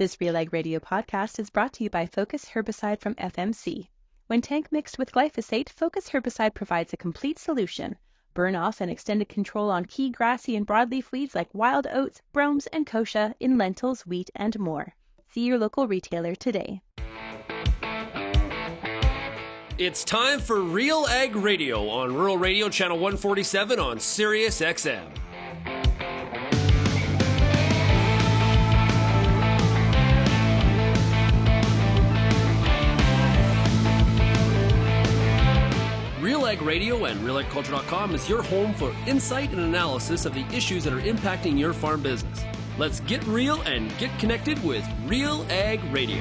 This RealAg Radio podcast is brought to you by Focus Herbicide from FMC. When tank mixed with glyphosate, Focus Herbicide provides a complete solution. Burn off and extended control on key grassy and broadleaf weeds like wild oats, bromes, and kochia in lentils, wheat, and more. See your local retailer today. It's time for RealAg Radio on Rural Radio Channel 147 on Sirius XM. RealAg Radio and RealAgriculture.com is your home for insight and analysis of the issues that are impacting your farm business. Let's get real and get connected with RealAg Radio.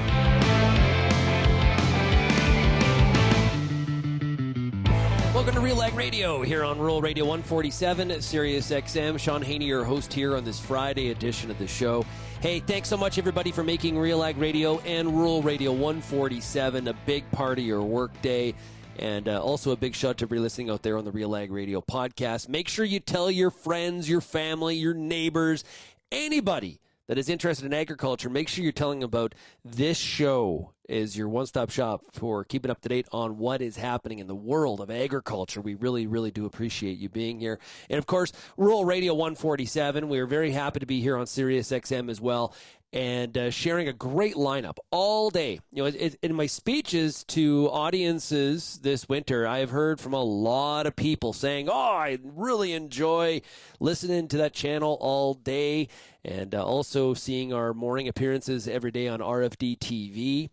Welcome to RealAg Radio here on Rural Radio 147 at Sirius XM. Shaun Haney, your host here on this Friday edition of the show. Hey, thanks so much, everybody, for making RealAg Radio and Rural Radio 147 a big part of your workday. And also a big shout out to everybody listening out there on the RealAg Radio podcast. Make sure you tell your friends, your family, your neighbors, anybody that is interested in agriculture, make sure you're telling about this show is your one-stop shop for keeping up to date on what is happening in the world of agriculture. We really, really do appreciate you being here. And, of course, Rural Radio 147, we are very happy to be here on Sirius XM as well, and sharing a great lineup all day. You know, in my speeches to audiences this winter, I have heard from a lot of people saying, oh, I really enjoy listening to that channel all day, and also seeing our morning appearances every day on RFD TV.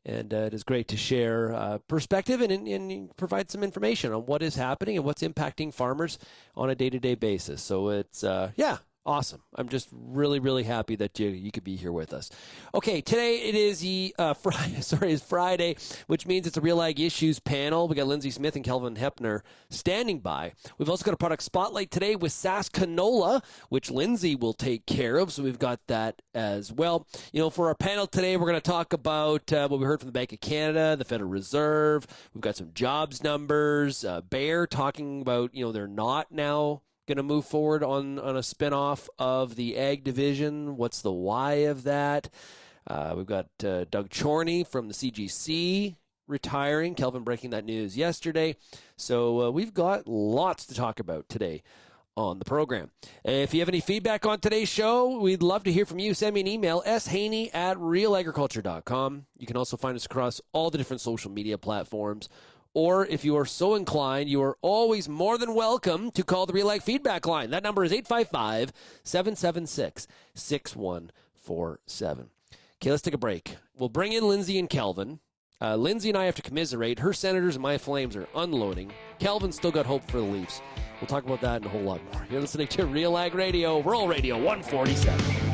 And it is great to share perspective and provide some information on what is happening and what's impacting farmers on a day-to-day basis. So it's, awesome. I'm just really, really happy that you could be here with us. Okay, today it is Friday, which means it's a RealAg Issues Panel. We got Lyndsey Smith and Kelvin Heppner standing by. We've also got a product spotlight today with SaskCanola, which Lyndsey will take care of, so we've got that as well. You know, for our panel today, we're going to talk about what we heard from the Bank of Canada, the Federal Reserve. We've got some jobs numbers. Bayer talking about, they're not now going to move forward on a spinoff of the ag division. What's the why of that? We've got Doug Chorney from the CGC retiring. Kelvin breaking that news yesterday. So we've got lots to talk about today on the program. If you have any feedback on today's show, we'd love to hear from you. Send me an email, shaney@realagriculture.com. You can also find us across all the different social media platforms. Or if you are so inclined, you are always more than welcome to call the RealAg feedback line. That number is 855-776-6147. Okay, let's take a break. We'll bring in Lyndsey and Kelvin. Lyndsey and I have to commiserate. Her Senators and my Flames are unloading. Kelvin's still got hope for the Leafs. We'll talk about that and a whole lot more. You're listening to RealAg Radio, Rural Radio 147.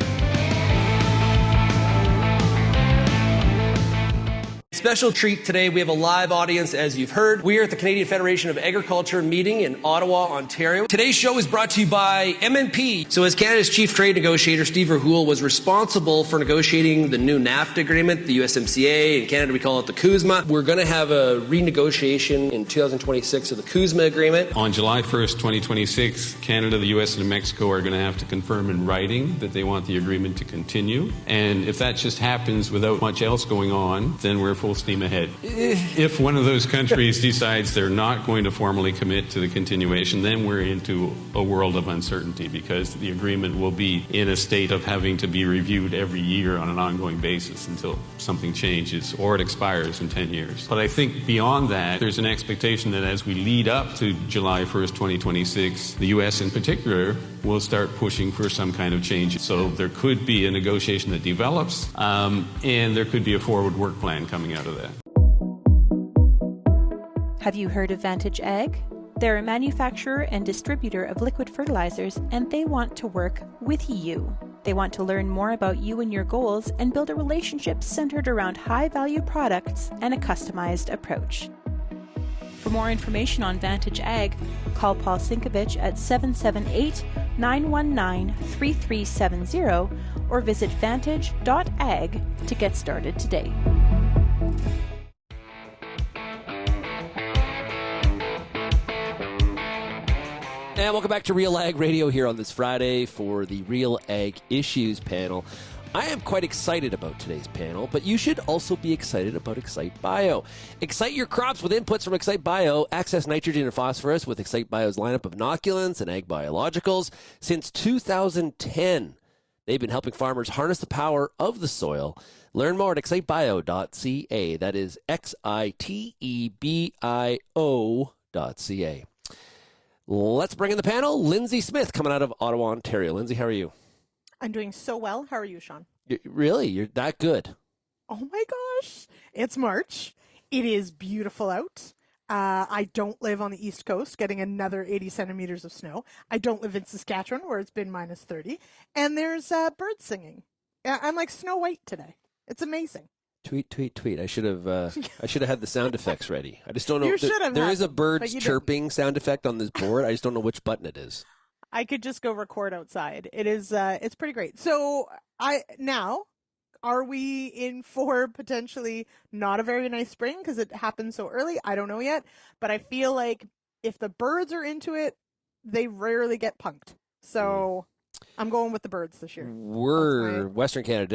Special treat today. We have a live audience, as you've heard. We are at the Canadian Federation of Agriculture meeting in Ottawa, Ontario. Today's show is brought to you by MNP. So as Canada's chief trade negotiator, Steve Rahul was responsible for negotiating the new NAFTA agreement, the USMCA. In Canada, we call it the CUSMA. We're going to have a renegotiation in 2026 of the CUSMA agreement. On July 1st, 2026, Canada, the US, and Mexico are going to have to confirm in writing that they want the agreement to continue. And if that just happens without much else going on, then we're full steam ahead. If one of those countries decides they're not going to formally commit to the continuation, then we're into a world of uncertainty because the agreement will be in a state of having to be reviewed every year on an ongoing basis until something changes or it expires in 10 years. But I think beyond that, there's an expectation that as we lead up to July 1st, 2026, the U.S. in particular will start pushing for some kind of change. So there could be a negotiation that develops, and there could be a forward work plan coming out of that. Have you heard of Vantage Ag? They're a manufacturer and distributor of liquid fertilizers, and they want to work with you. They want to learn more about you and your goals and build a relationship centered around high-value products and a customized approach. For more information on Vantage Ag, call Paul Sinkovich at 778-919-3370 or visit vantage.ag to get started today. And welcome back to RealAg Radio here on this Friday for the RealAg Issues Panel. I am quite excited about today's panel, but you should also be excited about Excite Bio. Excite your crops with inputs from Excite Bio. Access nitrogen and phosphorus with Excite Bio's lineup of inoculants and ag biologicals. Since 2010, they've been helping farmers harness the power of the soil. Learn more at excitebio.ca. That is XITEBIO.ca. Let's bring in the panel Lyndsey Smith coming out of Ottawa, Ontario. Lyndsey, how are you? I'm doing so well. How are you, Shaun? Really? You're that good? Oh my gosh. It's March. It is beautiful out. I don't live on the East Coast, getting another 80 centimeters of snow. I don't live in Saskatchewan, where it's been minus 30. And there's birds singing. I'm like Snow White today. It's amazing. Tweet, tweet, tweet. I should have had the sound effects ready. I just don't know. You should have. There is a bird chirping sound effect on this board. I just don't know which button it is. I could just go record outside. It is, it's pretty great. So are we in for potentially not a very nice spring because it happened so early? I don't know yet, but I feel like if the birds are into it, they rarely get punked. So I'm going with the birds this year. We're Western Canada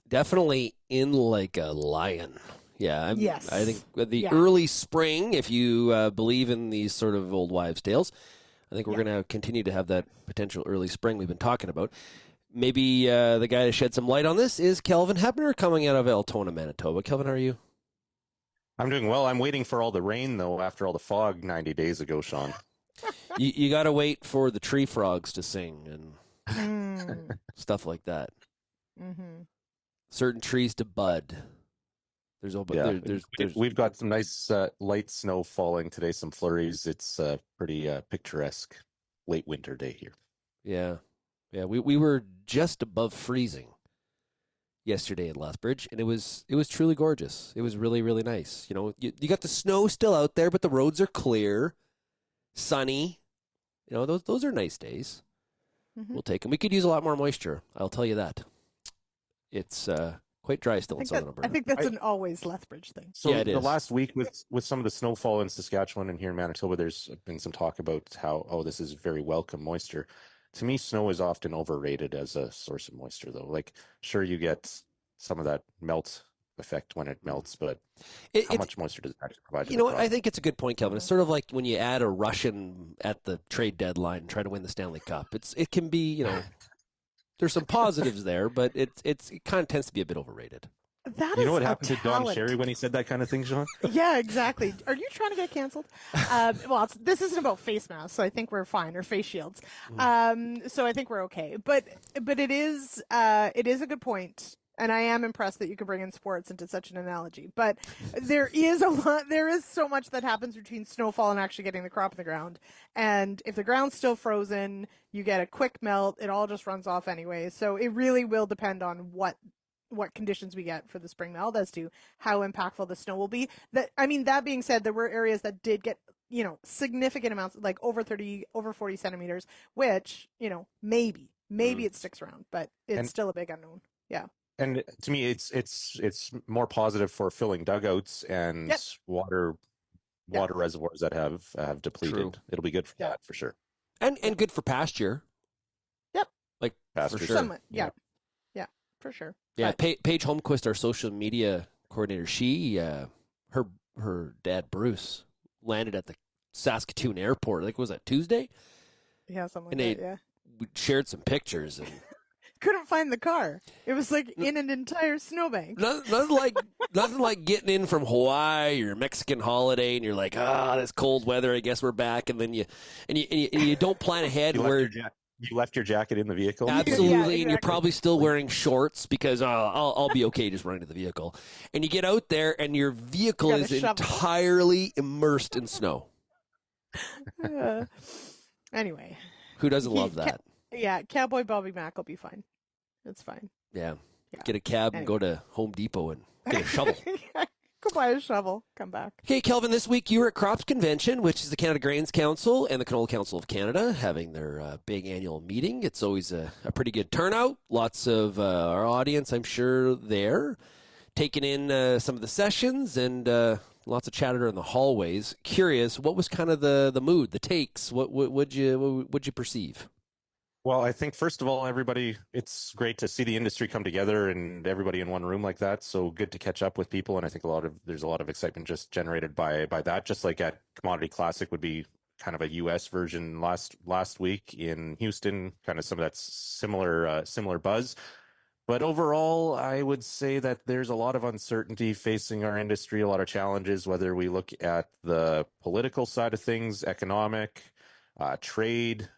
definitely in like a lion. Yeah. Yes. I think the early spring, if you believe in these sort of old wives' tales, I think we're going to continue to have that potential early spring we've been talking about. Maybe the guy to shed some light on this is Kelvin Heppner coming out of Altona, Manitoba. Kelvin, how are you? I'm doing well. I'm waiting for all the rain, though, after all the fog 90 days ago, Shaun. You got to wait for the tree frogs to sing and stuff like that. Mm-hmm. Certain trees to bud. We've got some nice light snow falling today, some flurries. It's a pretty picturesque late winter day here. Yeah. Yeah, we were just above freezing yesterday in Lethbridge, and it was truly gorgeous. It was really, really nice. You know, you got the snow still out there, but the roads are clear, sunny. You know, those are nice days. Mm-hmm. We'll take them. We could use a lot more moisture, I'll tell you that. It's quite dry still in southern Alberta. I think that's an always Lethbridge thing. So yeah, the last week with some of the snowfall in Saskatchewan and here in Manitoba, there's been some talk about how, this is very welcome moisture. To me, snow is often overrated as a source of moisture, though. Like, sure, you get some of that melt effect when it melts, but how much moisture does it actually provide? You know what? I think it's a good point, Kelvin. It's sort of like when you add a Russian at the trade deadline and try to win the Stanley Cup. It can be, you know, there's some positives there, but it kind of tends to be a bit overrated. You know what happened to Don Cherry when he said that kind of thing, Shaun? Yeah, exactly. Are you trying to get canceled? Well, this isn't about face masks, so I think we're fine, or face shields. So I think we're okay. But it is a good point, and I am impressed that you can bring in sports into such an analogy. But there is so much that happens between snowfall and actually getting the crop in the ground. And if the ground's still frozen, you get a quick melt. It all just runs off anyway. So it really will depend on what conditions we get for the spring melt as to how impactful the snow will be. That being said, there were areas that did get, you know, significant amounts, like over 40 centimeters, which, you know, maybe it sticks around, but it's still a big unknown. Yeah. And to me, it's more positive for filling dugouts and water reservoirs that have depleted. True. It'll be good for that for sure. And good for pasture. Yep. Like pasture. For sure. Somewhat. Yeah, for sure. Yeah, Paige Holmquist, our social media coordinator, she her dad Bruce landed at the Saskatoon airport. Like, was that Tuesday? Yeah, something and like that. Yeah. We shared some pictures and couldn't find the car. It was like in an entire snowbank. Nothing like getting in from Hawaii or Mexican holiday, and you're like, this cold weather. I guess we're back, and then you don't plan ahead. You left your jacket in the vehicle? Absolutely, Yeah, exactly. And you're probably still wearing shorts because I'll be okay just running to the vehicle. And you get out there, and your vehicle is entirely immersed in snow. Anyway. Who doesn't love that? Cowboy Bobby Mack will be fine. It's fine. Yeah. Get a cab and go to Home Depot and get a shovel. Go buy a shovel. Come back. Okay, Kelvin, this week you were at Crops Convention, which is the Canada Grains Council and the Canola Council of Canada having their big annual meeting. It's always a pretty good turnout. Lots of our audience, I'm sure, there, taking in some of the sessions and lots of chatter in the hallways. Curious, what was kind of the mood, the takes? What would you perceive? Well, I think first of all, everybody, it's great to see the industry come together and everybody in one room like that. So good to catch up with people, and I think there's a lot of excitement just generated by that. Just like at Commodity Classic would be kind of a U.S. version last week in Houston, kind of some of that similar buzz. But overall, I would say that there's a lot of uncertainty facing our industry, a lot of challenges, whether we look at the political side of things, economic, trade.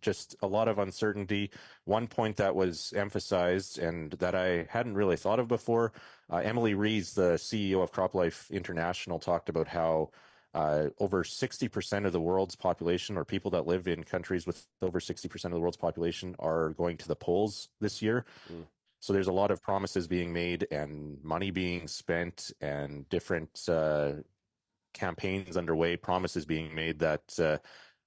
Just a lot of uncertainty. One point that was emphasized and that I hadn't really thought of before, Emily Rees, the CEO of CropLife International, talked about how over 60% of the world's population, or people that live in countries with over 60% of the world's population, are going to the polls this year. So there's a lot of promises being made and money being spent and different campaigns underway, promises being made that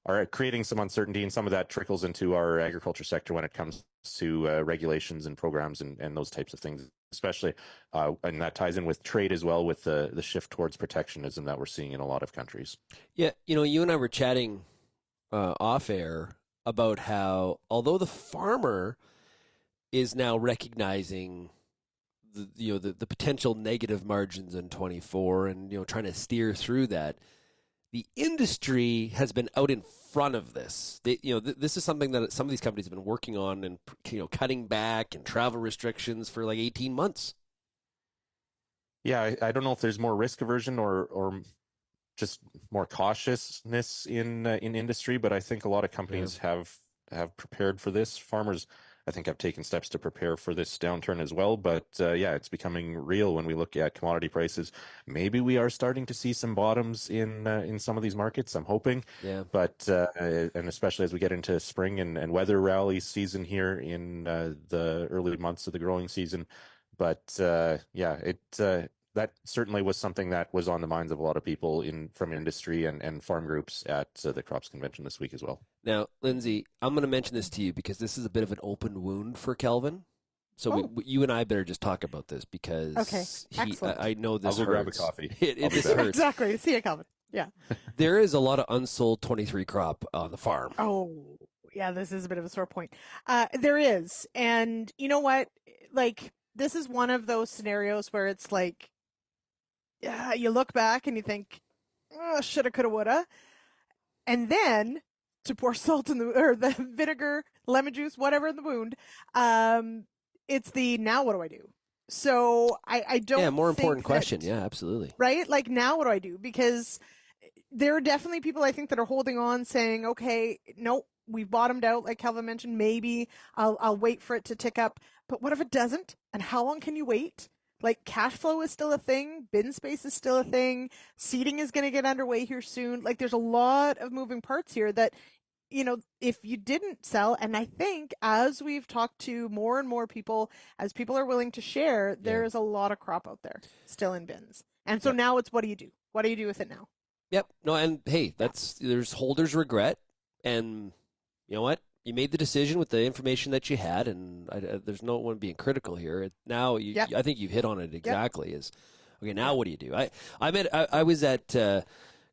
are creating some uncertainty, and some of that trickles into our agriculture sector when it comes to regulations and programs and those types of things, especially, and that ties in with trade as well, with the shift towards protectionism that we're seeing in a lot of countries. Yeah, you and I were chatting off air about how, although the farmer is now recognizing the potential negative margins in 24 and trying to steer through that, the industry has been out in front of this. This is something that some of these companies have been working on, and cutting back and travel restrictions for like 18 months. Yeah, I don't know if there's more risk aversion or just more cautiousness in industry, but I think a lot of companies have prepared for this. Farmers, I think, have taken steps to prepare for this downturn as well. But it's becoming real when we look at commodity prices. Maybe we are starting to see some bottoms in some of these markets, I'm hoping. Yeah. But and especially as we get into spring and weather rally season here in the early months of the growing season. But that certainly was something that was on the minds of a lot of people from industry and farm groups at the Crops Convention this week as well. Now, Lyndsey, I'm going to mention this to you because this is a bit of an open wound for Kelvin. So you and I better just talk about this because I know this I'll go hurts. grab a coffee. This hurts. Exactly. See you, Kelvin. Yeah. There is a lot of unsold 23 crop on the farm. Oh, yeah, this is a bit of a sore point. There is. And you know what? Like, this is one of those scenarios where it's like, yeah, you look back and you think, shoulda, coulda, woulda. And then to pour salt in the vinegar, lemon juice, whatever in the wound, it's the now what do I do? So I don't. Yeah, more important question. Yeah, absolutely. Right? Like, now what do I do? Because there are definitely people, I think, that are holding on, saying, okay, no, we've bottomed out, like Kelvin mentioned. Maybe I'll wait for it to tick up. But what if it doesn't? And how long can you wait? Like, cash flow is still a thing. Bin space is still a thing. Seeding is going to get underway here soon. Like, there's a lot of moving parts here that, if you didn't sell, and I think as we've talked to more and more people, as people are willing to share, there is a lot of crop out there still in bins. And so now it's, what do you do? What do you do with it now? Yep. No, and hey, there's holders' regret. And you know what? You made the decision with the information that you had, and there's no one being critical here. Now, I think you've hit on it exactly. Is okay. Now, what do you do? I was at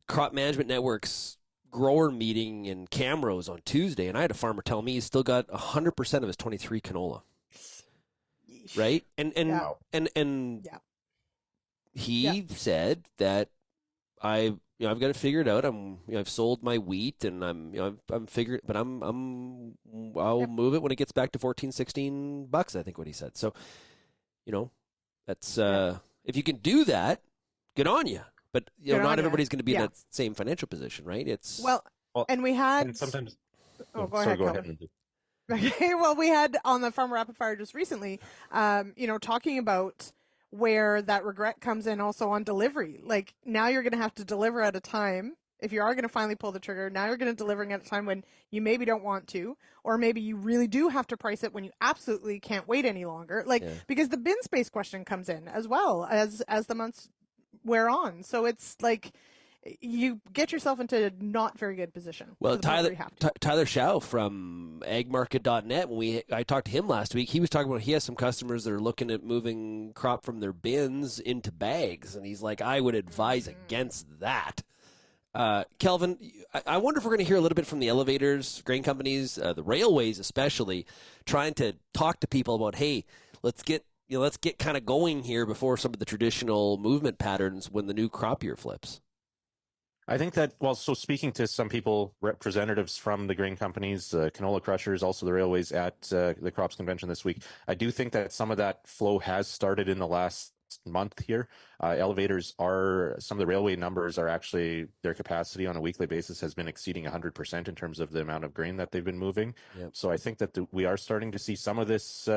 Crop Management Network's grower meeting in Camrose on Tuesday, and I had a farmer tell me he's still got 100% of his 23 canola. Yeesh. Right, and he said that I've got to figure it out. I've sold my wheat, and I'm figuring, but I'll move it when it gets back to $14-16. I think what he said. So, that's if you can do that, good on you. But not everybody's going to be in that same financial position, right? And we had and sometimes. Go ahead, Kelvin. Okay, well, we had on the Farmer Rapid Fire just recently, talking about where that regret comes in also on delivery. Like, now you're going to have to deliver at a time. If you are going to finally pull the trigger, now you're going to delivering at a time when you maybe don't want to, or maybe you really do have to price it when you absolutely can't wait any longer. Because the bin space question comes in as well as the months wear on. So it's like you get yourself into a not very good position. Well, Tyler Schau from agmarket.net, when I talked to him last week, he was talking about he has some customers that are looking at moving crop from their bins into bags, and he's like, I would advise against that. Kelvin, I wonder if we're going to hear a little bit from the elevators, grain companies, the railways especially, trying to talk to people about, hey, let's get kind of going here before some of the traditional movement patterns when the new crop year flips. I think that, well, so speaking to some people, representatives from the grain companies, canola crushers, also the railways at the crops convention this week, I do think that some of that flow has started in the last month here. Some of the railway numbers are actually, their capacity on a weekly basis has been exceeding 100% in terms of the amount of grain that they've been moving. Yep. So I think that we are starting to see some of this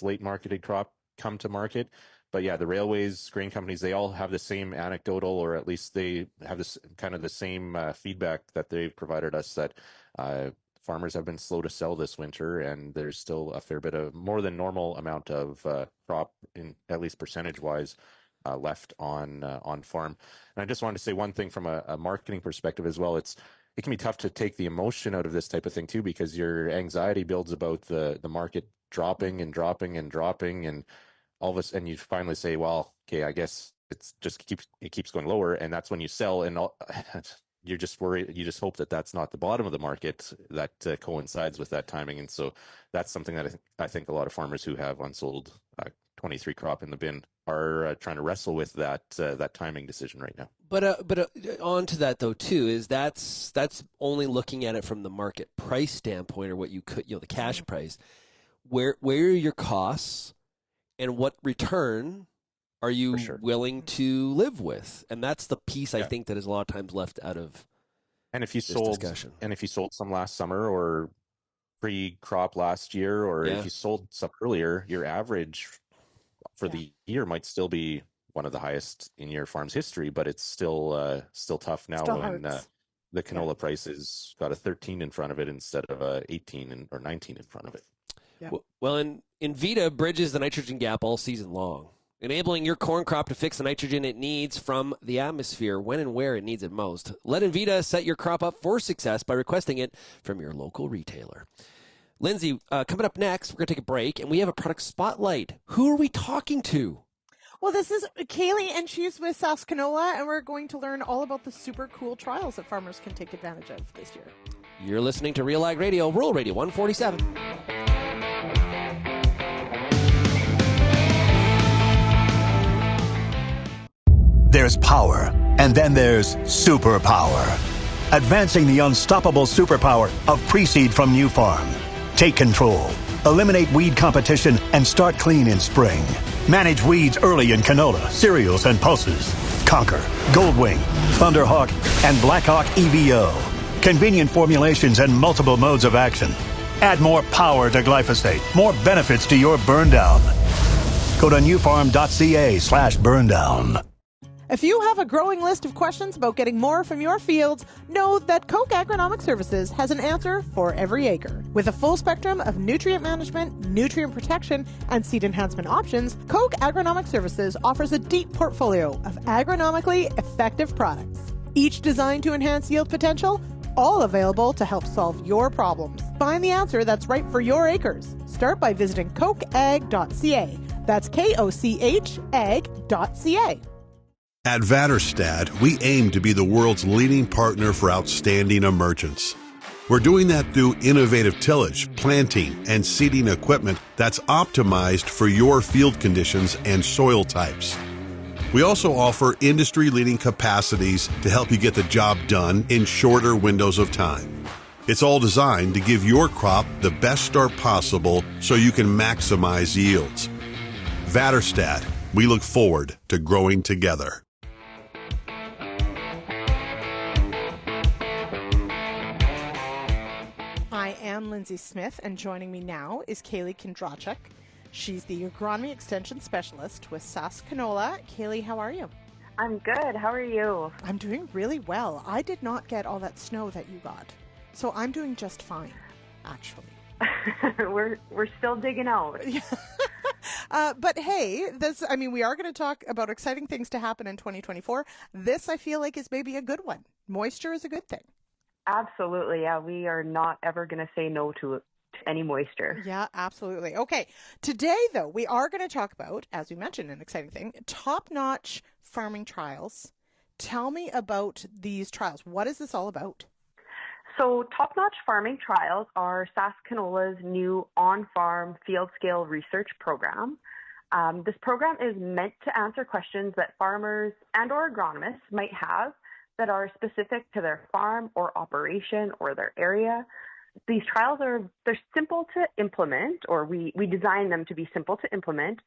late marketed crop come to market. But yeah, the railways, grain companies, they all have the same anecdotal, or at least they have this kind of the same feedback that they've provided us, that farmers have been slow to sell this winter, and there's still a fair bit of more than normal amount of crop, in at least percentage-wise, left on farm. And I just wanted to say one thing from a marketing perspective as well. It can be tough to take the emotion out of this type of thing too, because your anxiety builds about the market dropping and dropping and dropping, and all of us, and you finally say, well, okay, I guess it keeps going lower, and that's when you sell, and you're just worried. You just hope that that's not the bottom of the market that coincides with that timing. And so that's something that I think a lot of farmers who have unsold 23 crop in the bin are trying to wrestle with that timing decision right now. But on to that though too, is that's only looking at it from the market price standpoint, or what you could, the cash price. Where are your costs, and what return are you willing to live with? And that's the piece I think that is a lot of times left out of this discussion. And if you sold some last summer or pre-crop last year, or if you sold some earlier, your average for the year might still be one of the highest in your farm's history, but it's still tough now when the canola price has got a 13 in front of it instead of a 18 or 19 in front of it. Yeah. Well, Invita bridges the nitrogen gap all season long, enabling your corn crop to fix the nitrogen it needs from the atmosphere when and where it needs it most. Let Invita set your crop up for success by requesting it from your local retailer. Lyndsey, coming up next, we're going to take a break, and we have a product spotlight. Who are we talking to? Well, this is Kaeley, and she's with SaskCanola, and we're going to learn all about the super cool trials that farmers can take advantage of this year. You're listening to RealAg Radio, Rural Radio 147. There's power, and then there's superpower. Advancing the unstoppable superpower of pre-seed from New Farm. Take control. Eliminate weed competition and start clean in spring. Manage weeds early in canola, cereals, and pulses. Conquer, Goldwing, Thunderhawk, and Blackhawk EVO. Convenient formulations and multiple modes of action. Add more power to glyphosate, more benefits to your burn down. Go to newfarm.ca/burndown. If you have a growing list of questions about getting more from your fields, know that Koch Agronomic Services has an answer for every acre. With a full spectrum of nutrient management, nutrient protection, and seed enhancement options, Koch Agronomic Services offers a deep portfolio of agronomically effective products. Each designed to enhance yield potential, all available to help solve your problems. Find the answer that's right for your acres. Start by visiting kochag.ca. That's KOCH ag.ca. At Vaterstad, we aim to be the world's leading partner for outstanding emergence. We're doing that through innovative tillage, planting, and seeding equipment that's optimized for your field conditions and soil types. We also offer industry-leading capacities to help you get the job done in shorter windows of time. It's all designed to give your crop the best start possible so you can maximize yields. Vaterstad, we look forward to growing together. I am Lyndsey Smith, and joining me now is Kaeley Kindrachuk. She's the Agronomy Extension Specialist with SaskCanola. Kaeley, how are you? I'm good. How are you? I'm doing really well. I did not get all that snow that you got, so I'm doing just fine, actually. We're still digging out. But hey, we are going to talk about exciting things to happen in 2024. This, I feel like, is maybe a good one. Moisture is a good thing. Absolutely. Yeah, we are not ever going to say no to any moisture. Yeah, absolutely. Okay. Today, though, we are going to talk about, as we mentioned, an exciting thing, top-notch farming trials tell me about these trials. What is this all about? So Top-Notch Farming Trials are SaskCanola's new on-farm field-scale research program. This program is meant to answer questions that farmers and or agronomists might have that are specific to their farm or operation or their area. These trials they're simple to implement, or we design them to be simple to implement,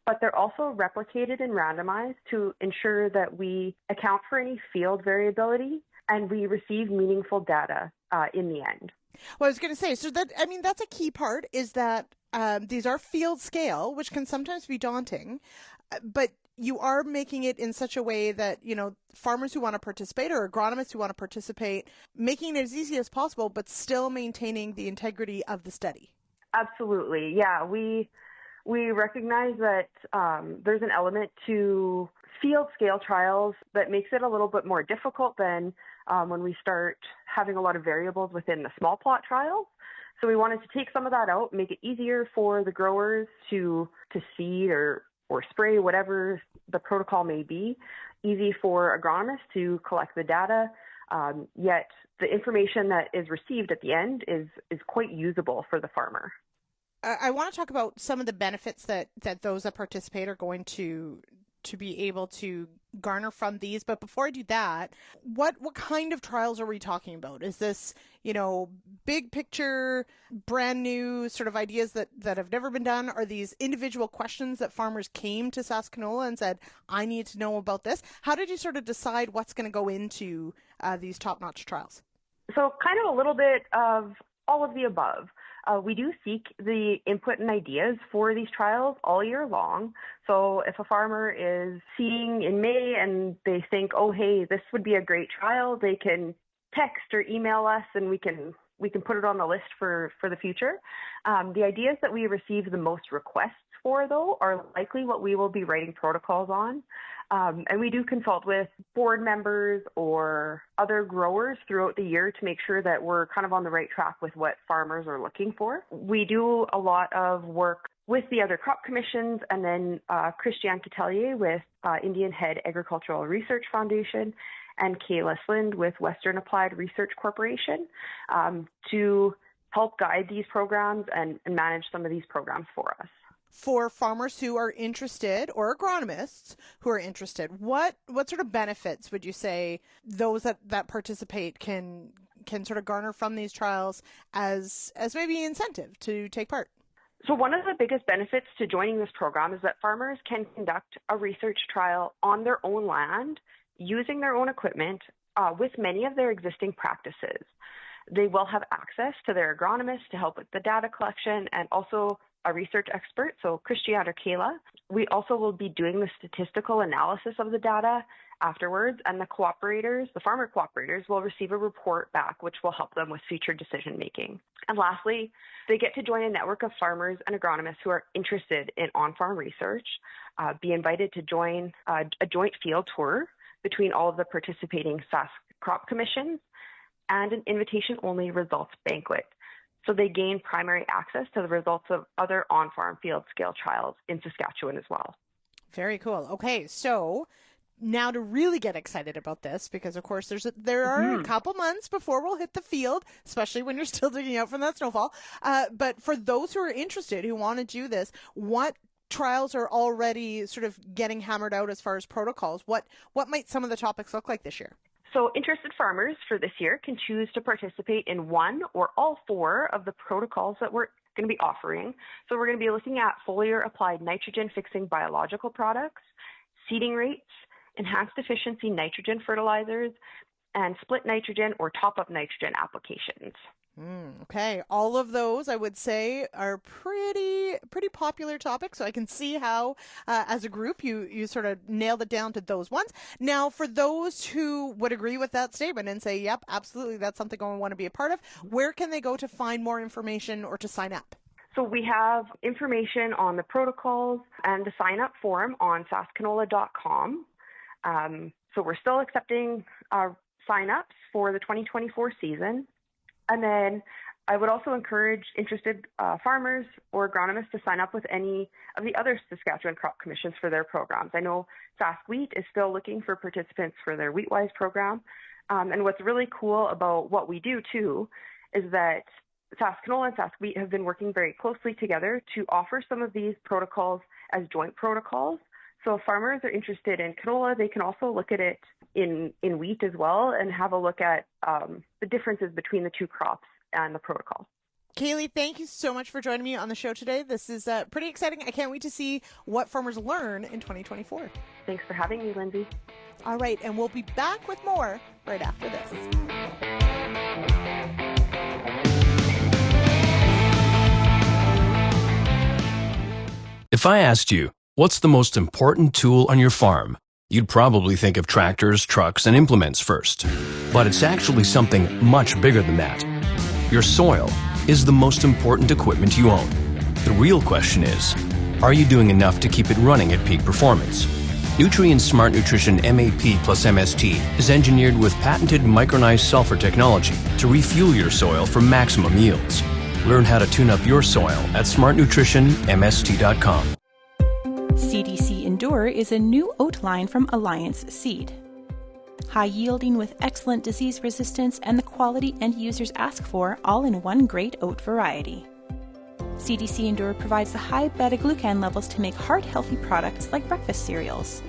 but they're also replicated and randomized to ensure that we account for any field variability and we receive meaningful data in the end. Well, I was going to say, so that's a key part, is that these are field scale, which can sometimes be daunting, but you are making it in such a way that, farmers who want to participate or agronomists who want to participate, making it as easy as possible, but still maintaining the integrity of the study. Absolutely. Yeah, we recognize that there's an element to field scale trials that makes it a little bit more difficult than when we start having a lot of variables within the small plot trials. So we wanted to take some of that out, make it easier for the growers to seed or spray, whatever the protocol may be, easy for agronomists to collect the data, yet the information that is received at the end is quite usable for the farmer. I want to talk about some of the benefits that those that participate are going to be able to garner from these. But before I do that, what kind of trials are we talking about? Is this, big picture, brand new sort of ideas that have never been done? Are these individual questions that farmers came to SaskCanola and said, I need to know about this? How did you sort of decide what's going to go into these top-notch trials? So kind of a little bit of all of the above. We do seek the input and ideas for these trials all year long. So if a farmer is seeing in May and they think, oh, hey, this would be a great trial, they can text or email us and we can put it on the list for the future. The ideas that we receive the most requests for, though, are likely what we will be writing protocols on. And we do consult with board members or other growers throughout the year to make sure that we're kind of on the right track with what farmers are looking for. We do a lot of work with the other crop commissions, and then Christiane Catelier with Indian Head Agricultural Research Foundation and Kayla Slind with Western Applied Research Corporation to help guide these programs and manage some of these programs for us. For farmers who are interested, or agronomists who are interested, what sort of benefits would you say those that participate can sort of garner from these trials as maybe incentive to take part? So one of the biggest benefits to joining this program is that farmers can conduct a research trial on their own land using their own equipment with many of their existing practices. They will have access to their agronomist to help with the data collection and also a research expert, so Christiane or Kayla. We also will be doing the statistical analysis of the data afterwards, and the farmer cooperators will receive a report back, which will help them with future decision making. And lastly, they get to join a network of farmers and agronomists who are interested in on-farm research, be invited to join a joint field tour between all of the participating Sask crop commissions, and an invitation-only results banquet. So they gain primary access to the results of other on-farm field-scale trials in Saskatchewan as well. Very cool. Okay, so now to really get excited about this, because of course there are a couple months before we'll hit the field, especially when you're still digging out from that snowfall. But for those who are interested, who want to do this, what trials are already sort of getting hammered out as far as protocols? What might some of the topics look like this year? So interested farmers for this year can choose to participate in one or all four of the protocols that we're going to be offering. So we're going to be looking at foliar applied nitrogen fixing biological products, seeding rates, enhanced efficiency nitrogen fertilizers, and split nitrogen or top-up nitrogen applications. Okay, all of those I would say are pretty popular topics, so I can see how as a group you sort of nailed it down to those ones. Now, for those who would agree with that statement and say, yep, absolutely, that's something I want to be a part of, where can they go to find more information or to sign up? So we have information on the protocols and the sign-up form on SaskCanola.com. So we're still accepting sign-ups for the 2024 season. And then I would also encourage interested farmers or agronomists to sign up with any of the other Saskatchewan crop commissions for their programs. I know Sask Wheat is still looking for participants for their Wheatwise program. And what's really cool about what we do, too, is that SaskCanola and Sask Wheat have been working very closely together to offer some of these protocols as joint protocols. So if farmers are interested in canola, they can also look at it in wheat as well and have a look at the differences between the two crops and the protocol. Kaeley, thank you so much for joining me on the show today. This is pretty exciting. I can't wait to see what farmers learn in 2024. Thanks for having me, Lyndsey. All right, and we'll be back with more right after this. If I asked you, what's the most important tool on your farm? You'd probably think of tractors, trucks, and implements first. But it's actually something much bigger than that. Your soil is the most important equipment you own. The real question is, are you doing enough to keep it running at peak performance? Nutrien Smart Nutrition MAP plus MST is engineered with patented micronized sulfur technology to refuel your soil for maximum yields. Learn how to tune up your soil at smartnutritionmst.com. CDC Endure is a new oat line from Alliance Seed. High yielding with excellent disease resistance and the quality end users ask for, all in one great oat variety. CDC Endure provides the high beta-glucan levels to make heart-healthy products like breakfast cereals.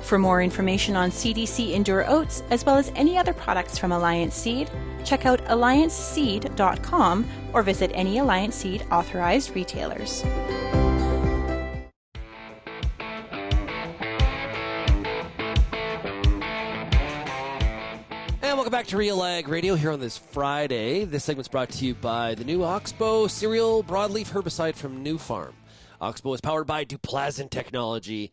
For more information on CDC Endure oats, as well as any other products from Alliance Seed, check out allianceseed.com or visit any Alliance Seed authorized retailers. Welcome back to RealAg Radio here on this Friday. This segment's brought to you by the new Oxbow cereal broadleaf herbicide from New Farm. Oxbow is powered by Duplasn technology.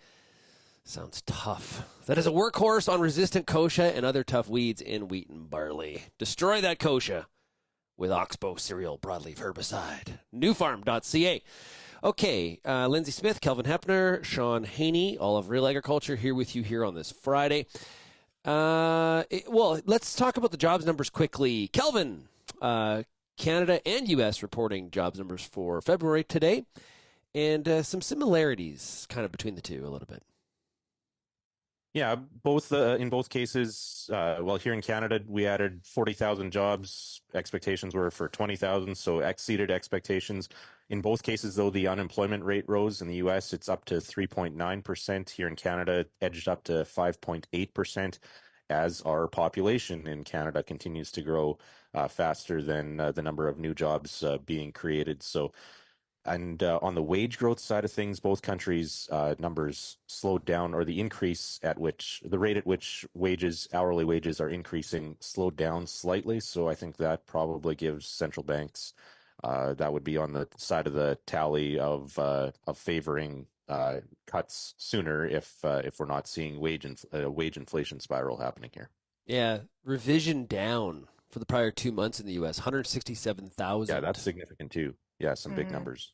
Sounds tough. That is a workhorse on resistant kochia and other tough weeds in wheat and barley. Destroy that kochia with Oxbow cereal broadleaf herbicide. Newfarm.ca. Okay, Lyndsey Smith, Kelvin Heppner, Shaun Haney, all of RealAgriculture here with you here on this Friday. Well, let's talk about the jobs numbers quickly. Kelvin, Canada and U.S. reporting jobs numbers for February today, and some similarities kind of between the two a little bit. Yeah, both in both cases, well, here in Canada, we added 40,000 jobs. Expectations were for 20,000, so exceeded expectations. In both cases, though, the unemployment rate rose. In the U.S., it's up to 3.9%. Here in Canada, edged up to 5.8%, as our population in Canada continues to grow faster than the number of new jobs being created. So, and on the wage growth side of things, both countries' numbers slowed down, or the increase at which, the rate at which hourly wages are increasing slowed down slightly. So I think that probably gives central banks, that would be on the side of the tally of favoring cuts sooner if we're not seeing wage inflation spiral happening here. Yeah, revision down for the prior 2 months in the U.S., 167,000. Yeah, that's significant too. Yeah, some big numbers.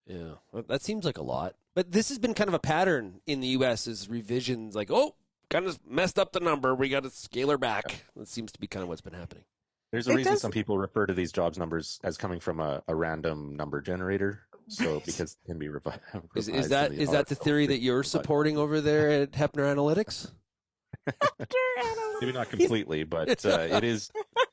Yeah, well, that seems like a lot. But this has been kind of a pattern in the U.S. is revisions like, oh, kind of messed up the number. We got to scale her back. Yeah. That seems to be kind of what's been happening. There's a reason some people refer to these jobs numbers as coming from a random number generator. So because it can be revised. Is that the theory that you're supporting over there at Heppner Analytics? Maybe not completely, but it is.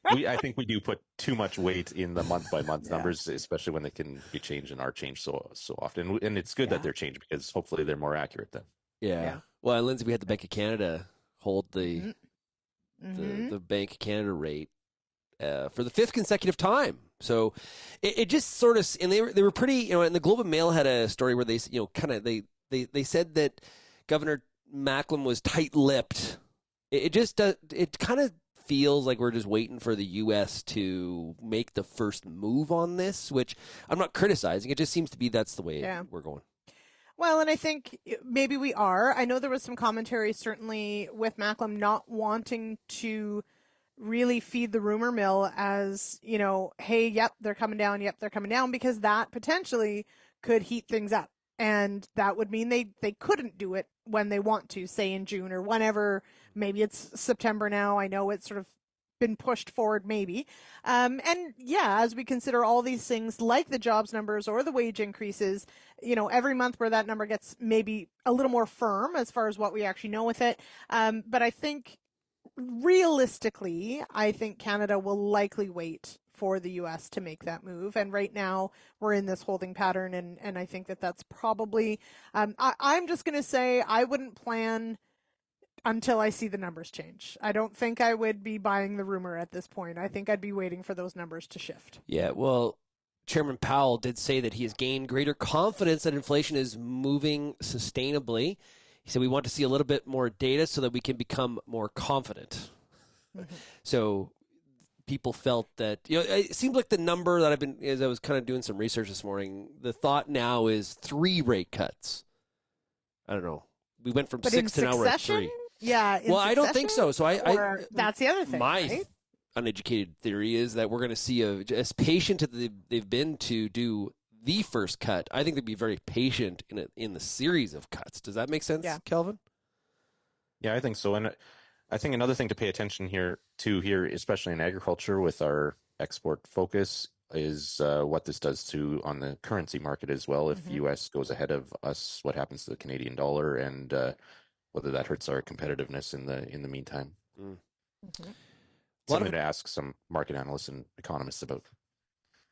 I think we do put too much weight in the month by month numbers, especially when they can be changed and are changed so often. And it's good that they're changed because hopefully they're more accurate then. Yeah. Well, Lyndsey, we had the Bank of Canada hold the Bank of Canada rate for the fifth consecutive time. So it just sort of, and they were pretty, and the Globe and Mail had a story where they, they said that Governor Macklem was tight-lipped. It kind of feels like we're just waiting for the U.S. to make the first move on this, which I'm not criticizing. It just seems to be that's the way we're going. Well, and I think maybe we are. I know there was some commentary certainly with Macklem not wanting to really feed the rumor mill as, hey, yep, they're coming down, because that potentially could heat things up. And that would mean they couldn't do it when they want to, say in June or whenever. Maybe it's September now. I know it's sort of been pushed forward maybe. And yeah, as we consider all these things like the jobs numbers or the wage increases, every month where that number gets maybe a little more firm as far as what we actually know with it. But I think realistically, I think Canada will likely wait for the US to make that move. And right now we're in this holding pattern. And I think that that's probably, I'm just going to say I wouldn't plan until I see the numbers change. I don't think I would be buying the rumor at this point. I think I'd be waiting for those numbers to shift. Yeah, well, Chairman Powell did say that he has gained greater confidence that inflation is moving sustainably. He said we want to see a little bit more data so that we can become more confident. Mm-hmm. So people felt that, it seemed like the number that as I was kind of doing some research this morning, the thought now is 3 rate cuts. I don't know. We went from 6 to now we're at 3. Yeah. Well, I don't think so. So that's the other thing. My uneducated theory is that we're going to see as patient as they've been to do the first cut. I think they'd be very patient in the series of cuts. Does that make sense, Kelvin? Yeah, I think so. And I think another thing to pay attention here, especially in agriculture with our export focus, is what this does on the currency market as well. If U.S. goes ahead of us, what happens to the Canadian dollar, and whether that hurts our competitiveness in the meantime. Mm-hmm. Something to ask some market analysts and economists about.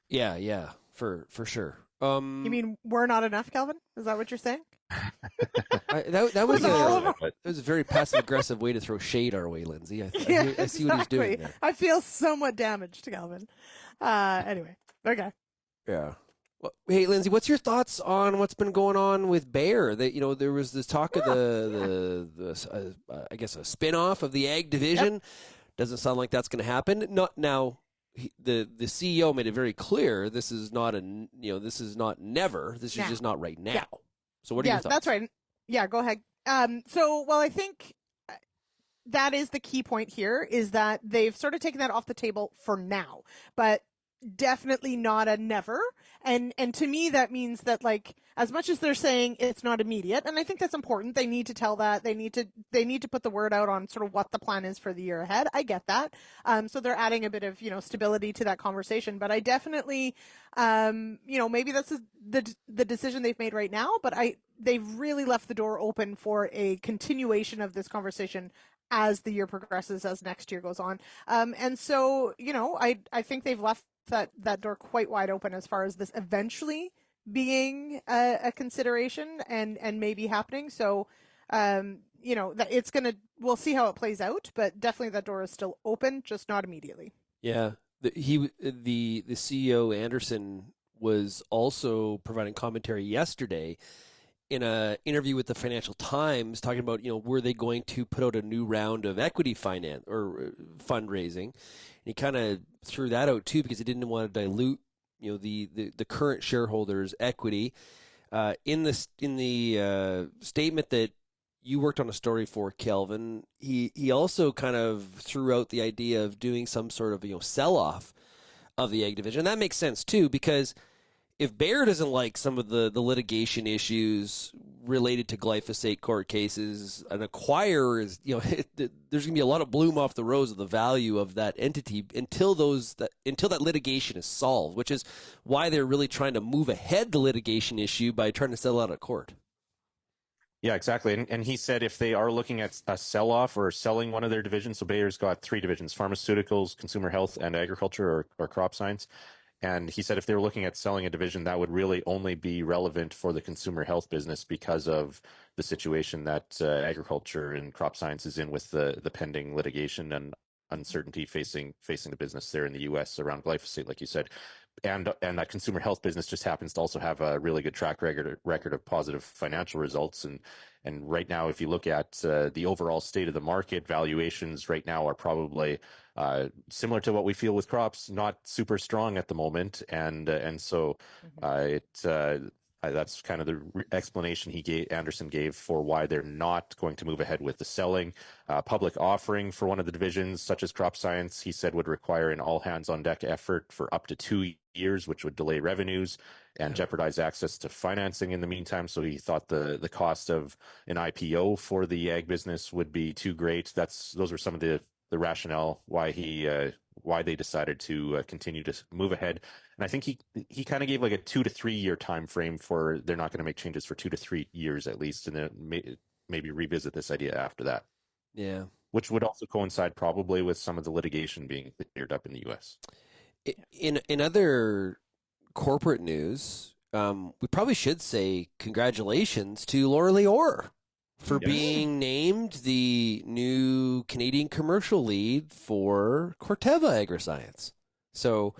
Yeah, for sure. You mean we're not enough, Kelvin? Is that what you're saying? That was a very passive-aggressive way to throw shade our way, Lyndsey. I see what he's doing there. I feel somewhat damaged, Kelvin. Anyway, okay. Yeah. Well, hey, Lyndsey, what's your thoughts on what's been going on with Bayer? That there was this talk of I guess a spin-off of the ag division. Yep. Doesn't sound like that's going to happen. Not now. The CEO made it very clear this is not this is not never. This is just not right now. Yeah. So what are your thoughts? Yeah, that's right. Yeah, go ahead. I think that is the key point here, is that they've sort of taken that off the table for now, but definitely not a never. And to me, that means that, like, as much as they're saying it's not immediate, and I think that's important, they need to tell that, they need to put the word out on sort of what the plan is for the year ahead. I get that. So they're adding a bit of, stability to that conversation, but I definitely, maybe that's the decision they've made right now, but they've really left the door open for a continuation of this conversation as the year progresses, as next year goes on. And so, I think they've left that door quite wide open as far as this eventually being a consideration and maybe happening. So, that we'll see how it plays out, but definitely that door is still open, just not immediately. Yeah. The CEO Anderson was also providing commentary yesterday in an interview with the Financial Times, talking about, were they going to put out a new round of equity finance or fundraising? And he kind of threw that out too, because he didn't want to dilute, the current shareholders' equity. In the statement that you worked on a story for, Kelvin, he also kind of threw out the idea of doing some sort of sell-off of the ag division. And that makes sense too, because if Bayer doesn't like some of the litigation issues related to glyphosate court cases, an acquirer is, there's going to be a lot of bloom off the rose of the value of that entity until that litigation is solved, which is why they're really trying to move ahead the litigation issue by trying to settle out of court. Yeah, exactly. And he said if they are looking at a sell-off or selling one of their divisions, so Bayer's got 3 divisions: pharmaceuticals, consumer health, and agriculture or crop science. And he said if they were looking at selling a division, that would really only be relevant for the consumer health business because of the situation that agriculture and crop science is in with the pending litigation and uncertainty facing the business there in the U.S. around glyphosate, like you said. And that consumer health business just happens to also have a really good track record of positive financial results. And right now, if you look at the overall state of the market, valuations right now are probably similar to what we feel with crops, not super strong at the moment. And so that's kind of the explanation Anderson gave for why they're not going to move ahead with the selling. Public offering for one of the divisions, such as crop science, he said would require an all-hands-on-deck effort for up to 2 years, which would delay revenues and jeopardize access to financing in the meantime. So he thought the cost of an IPO for the ag business would be too great. Those were some of the the rationale why they decided to continue to move ahead. And I think he kind of gave like a 2 to 3 year time frame for they're not going to make changes for 2 to 3 years at least, and then maybe revisit this idea after that. Yeah. Which would also coincide probably with some of the litigation being cleared up in the U.S. In other corporate news, we probably should say congratulations to Laura Orr for being named the new Canadian commercial lead for Corteva AgriScience. So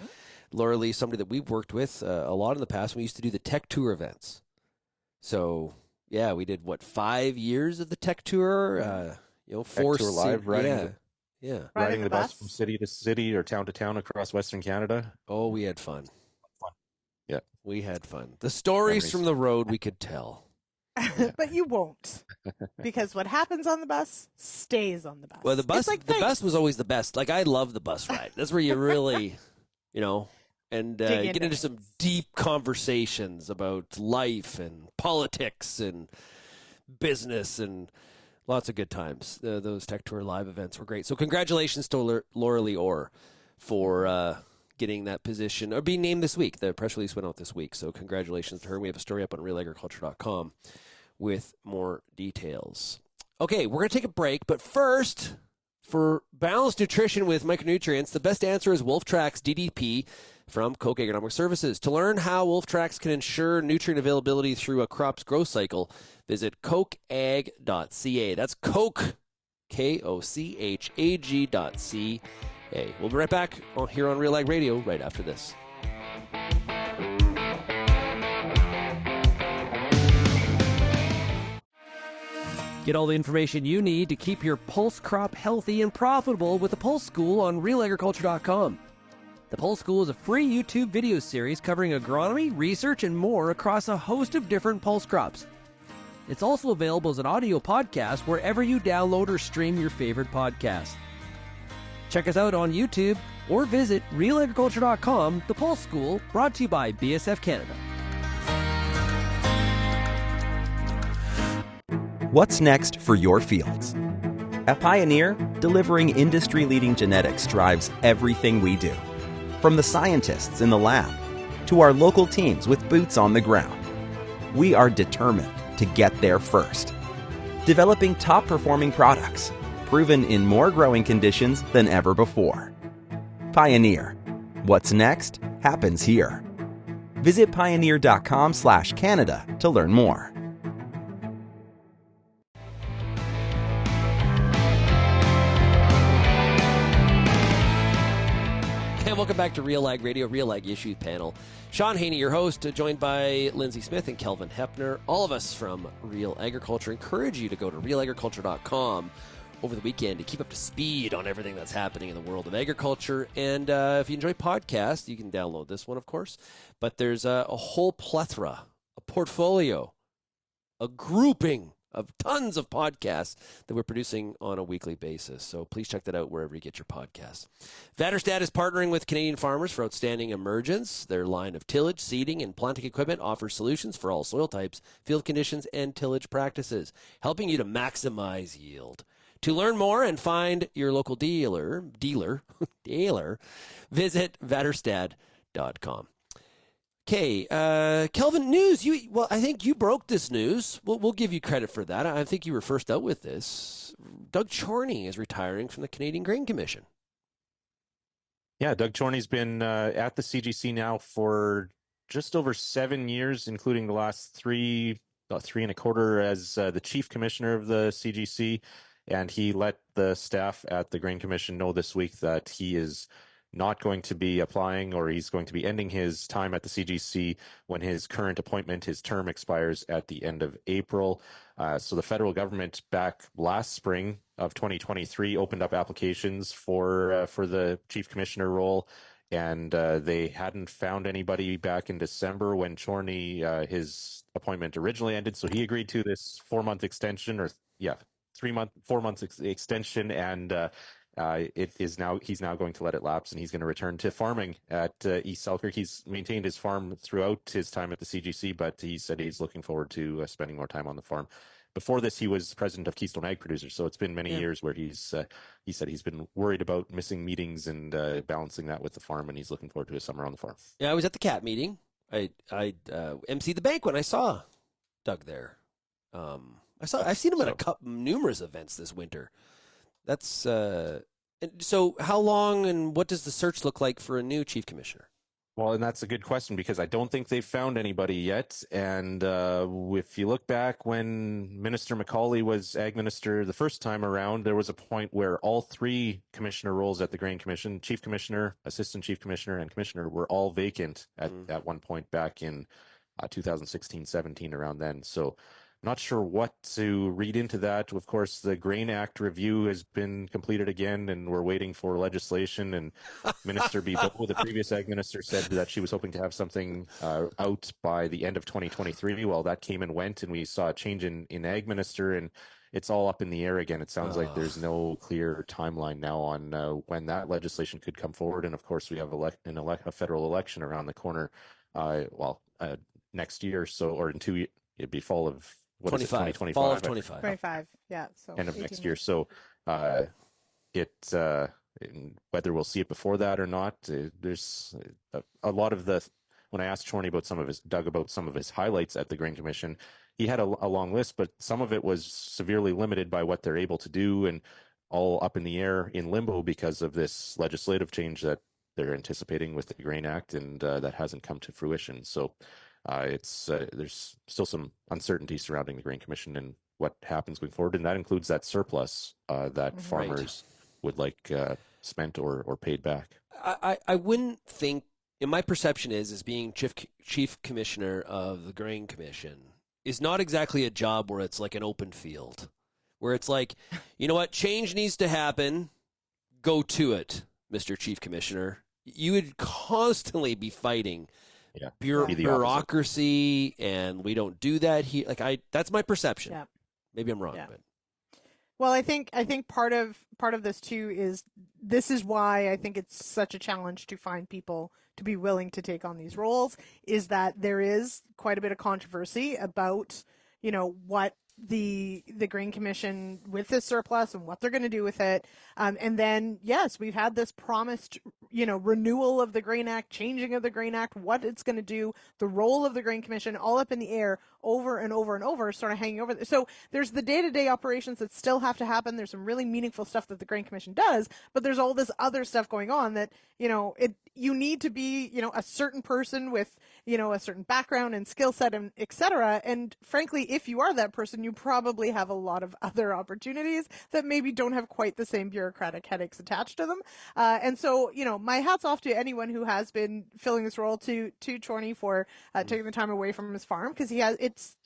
Laura Lee is somebody that we've worked with a lot in the past. We used to do the Tech Tour events. So, yeah, we did, 5 years of the Tech Tour? 4 Tour live, riding Riding the bus from city to city or town to town across Western Canada. Oh, we had fun. Yeah. We had fun. The stories from the road we could tell. But you won't, because what happens on the bus stays on the bus. Well, the bus was always the best. Like, I love the bus ride. That's where you really, and get into some deep conversations about life and politics and business and lots of good times. Those Tech Tour live events were great. So congratulations to Laura Lee Orr for getting that position, or being named this week. The press release went out this week, so congratulations to her. We have a story up on RealAgriculture.com with more details. Okay, we're going to take a break, but first, for balanced nutrition with micronutrients, the best answer is Wolftrax DDP from Koch Agronomic Services. To learn how Wolftrax can ensure nutrient availability through a crop's growth cycle, visit kochag.ca. That's Koch, KOCHAG.ca. We'll be right back here on RealAg Radio right after this. Get all the information you need to keep your pulse crop healthy and profitable with the Pulse School on RealAgriculture.com. The Pulse School is a free YouTube video series covering agronomy, research, and more across a host of different pulse crops. It's also available as an audio podcast wherever you download or stream your favorite podcast. Check us out on YouTube or visit RealAgriculture.com. The Pulse School, brought to you by BSF Canada. What's next for your fields? At Pioneer, delivering industry-leading genetics drives everything we do. From the scientists in the lab to our local teams with boots on the ground, we are determined to get there first. Developing top-performing products, proven in more growing conditions than ever before. Pioneer. What's next happens here. Visit pioneer.com/Canada to learn more. And welcome back to RealAg Radio, RealAg Issues Panel. Shaun Haney, your host, joined by Lyndsey Smith and Kelvin Heppner. All of us from Real Agriculture encourage you to go to RealAgriculture.com over the weekend to keep up to speed on everything that's happening in the world of agriculture. And if you enjoy podcasts, you can download this one, of course. But there's a whole plethora, a portfolio, a grouping of tons of podcasts that we're producing on a weekly basis. So please check that out wherever you get your podcasts. Vaterstad is partnering with Canadian farmers for outstanding emergence. Their line of tillage, seeding, and planting equipment offers solutions for all soil types, field conditions, and tillage practices, helping you to maximize yield. To learn more and find your local dealer, visit vaterstad.com. Okay, Kelvin, news. I think you broke this news. We'll give you credit for that. I think you were first out with this. Doug Chorney is retiring from the Canadian Grain Commission. Yeah, Doug Chorney's been at the CGC now for just over 7 years, including the last about 3.25 as the chief commissioner of the CGC. And he let the staff at the Grain Commission know this week that he is not going to be applying, or he's going to be ending his time at the CGC when his current appointment, his term expires at the end of April. So the federal government back last spring of 2023 opened up applications for the chief commissioner role, and they hadn't found anybody back in December when Chorney, his appointment originally ended. So he agreed to this 4-month extension, 4-month extension, and he's now going to let it lapse, and he's going to return to farming at East Selkirk. He's maintained his farm throughout his time at the CGC, but he said he's looking forward to spending more time on the farm. before this, he was president of Keystone Ag Producers. So it's been many years where he said he's been worried about missing meetings and balancing that with the farm, and he's looking forward to his summer on the farm. Yeah, I was at the CAT meeting. I emceed the banquet. I saw Doug there. I've seen him at numerous events this winter. That's so. How long and what does the search look like for a new chief commissioner? Well, and that's a good question because I don't think they've found anybody yet. And if you look back when Minister McCauley was Ag Minister the first time around, there was a point where all three commissioner roles at the Grain Commission, Chief Commissioner, Assistant Chief Commissioner, and Commissioner, were all vacant at one point back in 2016-17 around then. So not sure what to read into that. Of course, the Grain Act review has been completed again, and we're waiting for legislation. And Minister Bibeau, the previous Ag Minister, said that she was hoping to have something out by the end of 2023. Well, that came and went, and we saw a change in Ag Minister, and it's all up in the air again. It sounds like there's no clear timeline now on when that legislation could come forward. And, of course, we have a federal election around the corner, next year. So, or in 2 years, it'd be fall of 2025. Fall of 25. 25, yeah. So end of next year. So whether we'll see it before that or not, there's a lot of when I asked Chorney about Doug about some of his highlights at the Grain Commission, he had a long list, but some of it was severely limited by what they're able to do and all up in the air in limbo because of this legislative change that they're anticipating with the Grain Act, and that hasn't come to fruition. So there's still some uncertainty surrounding the Grain Commission and what happens going forward, and that includes that surplus that farmers would like spent or paid back. I wouldn't think, and my perception is being chief commissioner of the Grain Commission is not exactly a job where it's like an open field, where it's like, you know what, change needs to happen, go to it, Mr. Chief Commissioner. You would constantly be fighting bureaucracy, and we don't do that here. That's my perception. Yeah. Maybe I'm wrong, but. Well, I think part of this too is this is why I think it's such a challenge to find people to be willing to take on these roles, is that there is quite a bit of controversy about, what the Grain Commission with this surplus and what they're going to do with it. And then, yes, we've had this promised, renewal of the Grain Act, changing of the Grain Act, what it's going to do, the role of the Grain Commission, all up in the air over and over and over, sort of hanging over there. So there's the day-to-day operations that still have to happen. There's some really meaningful stuff that the Grain Commission does, but there's all this other stuff going on that, you need to be, a certain person with, a certain background and skill set and et cetera. And frankly, if you are that person, you probably have a lot of other opportunities that maybe don't have quite the same bureaucratic headaches attached to them. And so, my hat's off to anyone who has been filling this role, to Chorney for taking the time away from his farm, because it's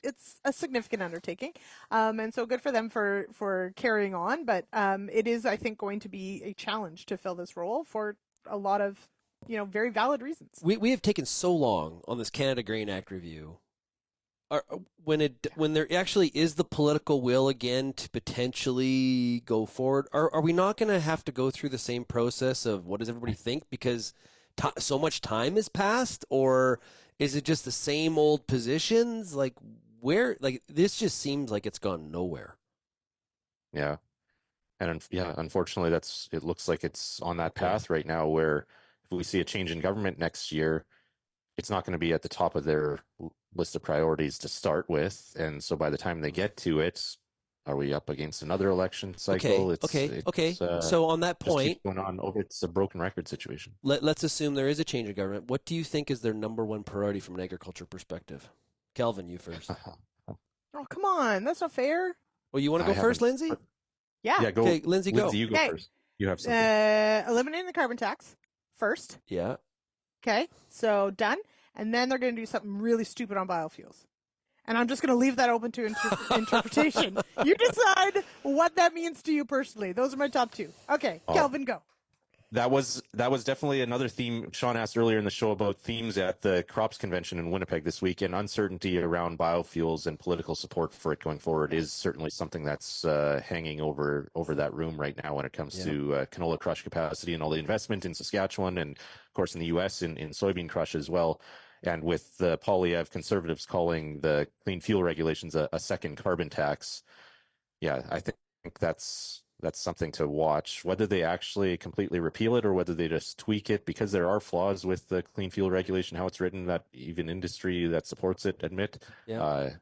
a significant undertaking. And so good for them for carrying on. But it is, I think, going to be a challenge to fill this role for a lot of, very valid reasons. We have taken so long on this Canada Grain Act review. When there actually is the political will again to potentially go forward, are we not going to have to go through the same process of what does everybody think because so much time has passed, or is it just the same old positions? This just seems like it's gone nowhere. Yeah, and unfortunately, it looks like it's on that path right now, where if we see a change in government next year, it's not going to be at the top of their list of priorities to start with. And so by the time they get to it, are we up against another election cycle? Okay. So on that point, going on over, it's a broken record situation. Let's assume there is a change in government. What do you think is their number one priority from an agriculture perspective? Kelvin, you first. Oh, come on. That's not fair. Well, you want to go first, Lyndsey? Yeah. Go. Okay, Lyndsey, go. You go first. You have something. Eliminating the carbon tax first. Yeah. Okay, so done. And then they're going to do something really stupid on biofuels. And I'm just going to leave that open to interpretation. You decide what that means to you personally. Those are my top two. Okay, Kelvin, go. That was definitely another theme. Shaun asked earlier in the show about themes at the Crops Convention in Winnipeg this week, and uncertainty around biofuels and political support for it going forward is certainly something that's hanging over that room right now when it comes to canola crush capacity and all the investment in Saskatchewan and, of course, in the U.S. in soybean crush as well. And with the Polyev conservatives calling the clean fuel regulations a second carbon tax, yeah, I think that's something to watch. Whether they actually completely repeal it or whether they just tweak it, because there are flaws with the clean fuel regulation, how it's written, that even industry that supports it admit. Yeah.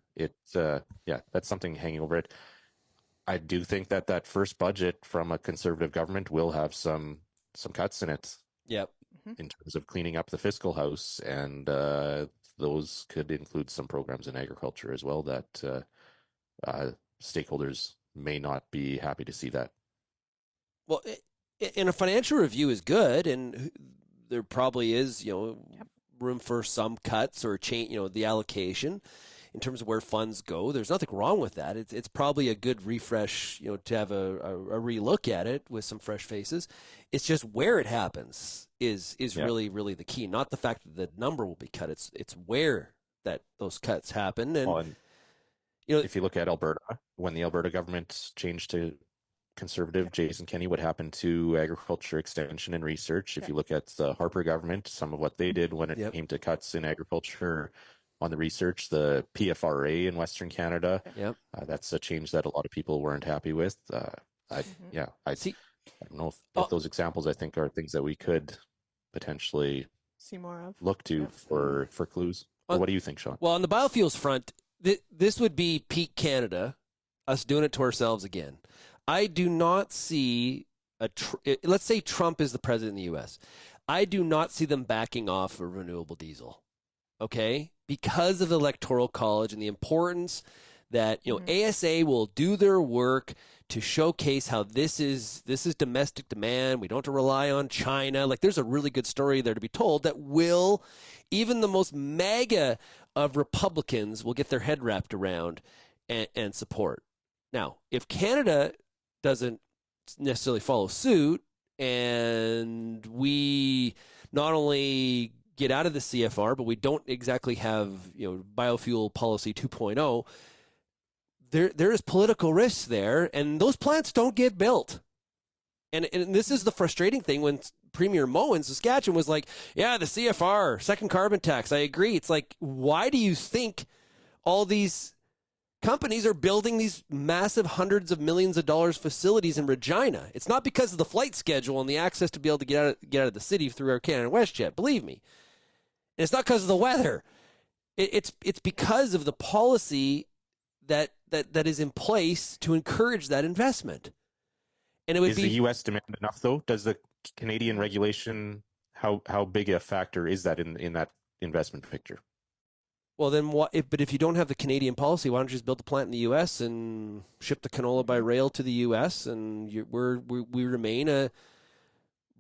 That's something hanging over it. I do think that first budget from a conservative government will have some cuts in it. Yep. In terms of cleaning up the fiscal house, and those could include some programs in agriculture as well that stakeholders may not be happy to see that. Well, and a financial review is good, and there probably is, room for some cuts or change, the allocation in terms of where funds go. There's nothing wrong with that. It's probably a good refresh, to have a relook at it with some fresh faces. It's just where it happens is really, really the key. Not the fact that the number will be cut. It's where that those cuts happen. And if you look at Alberta, when the Alberta government changed to conservative, Jason Kenney, what happened to agriculture extension and research? If you look at the Harper government, some of what they did when it came to cuts in agriculture on the research, the PFRA in Western Canada, that's a change that a lot of people weren't happy with. I don't know if those examples, I think, are things that we could potentially see more of, look to for clues. What do you think, Shaun? Well, on the biofuels front, this would be peak Canada, us doing it to ourselves again. I do not see let's say Trump is the president in the U.S. I do not see them backing off of renewable diesel, okay? Because of the Electoral College and the importance that, ASA will do their work to showcase how this is domestic demand. We don't have to rely on China. Like, there's a really good story there to be told that will, even the most MAGA of Republicans will get their head wrapped around and support. Now, if Canada doesn't necessarily follow suit and we not only get out of the CFR, but we don't exactly have, biofuel policy 2.0, there is political risk there, and those plants don't get built. And this is the frustrating thing when Premier Moe in Saskatchewan was like, yeah, the CFR, second carbon tax, I agree. It's like, why do you think all these companies are building these massive hundreds of millions of dollars facilities in Regina? It's not because of the flight schedule and the access to be able to get out of the city through Air Canada and WestJet, believe me. And it's not because of the weather. It's because of the policy that is in place to encourage that investment. And is the U.S. demand enough, though? Does the Canadian regulation, how big a factor is that in that investment picture? Well, then what? But if you don't have the Canadian policy, why don't you just build the plant in the U.S. and ship the canola by rail to the U.S. and we remain a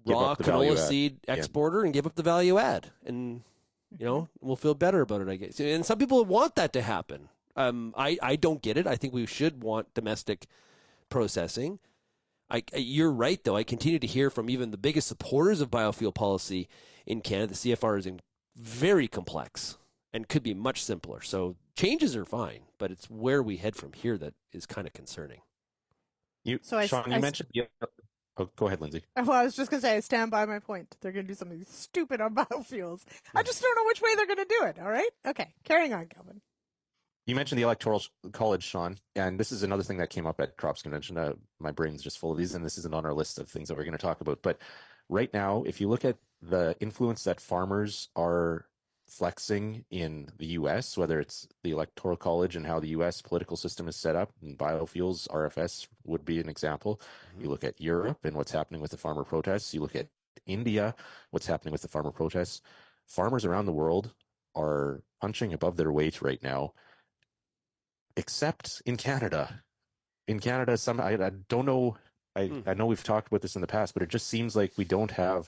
raw canola seed exporter and give up the value add, and we'll feel better about it, I guess. And some people want that to happen. I don't get it. I think we should want domestic processing. You're right, though. I continue to hear from even the biggest supporters of biofuel policy in Canada, the CFR is very complex and could be much simpler. So changes are fine, but it's where we head from here that is kind of concerning. Shaun, you mentioned... Oh, go ahead, Lyndsey. Well, I was just going to say, I stand by my point. They're going to do something stupid on biofuels. I just don't know which way they're going to do it, all right? Okay, carrying on, Kelvin. You mentioned the Electoral College, Shaun, and this is another thing that came up at Crops Convention. My brain's just full of these, and this isn't on our list of things that we're going to talk about. But right now, if you look at the influence that farmers are flexing in the U.S., whether it's the Electoral College and how the U.S. political system is set up, and biofuels, RFS would be an example. Mm-hmm. You look at Europe and what's happening with the farmer protests. You look at India, what's happening with the farmer protests. Farmers around the world are punching above their weight right now, except in Canada. In Canada, I don't know. I know we've talked about this in the past, but it just seems like we don't have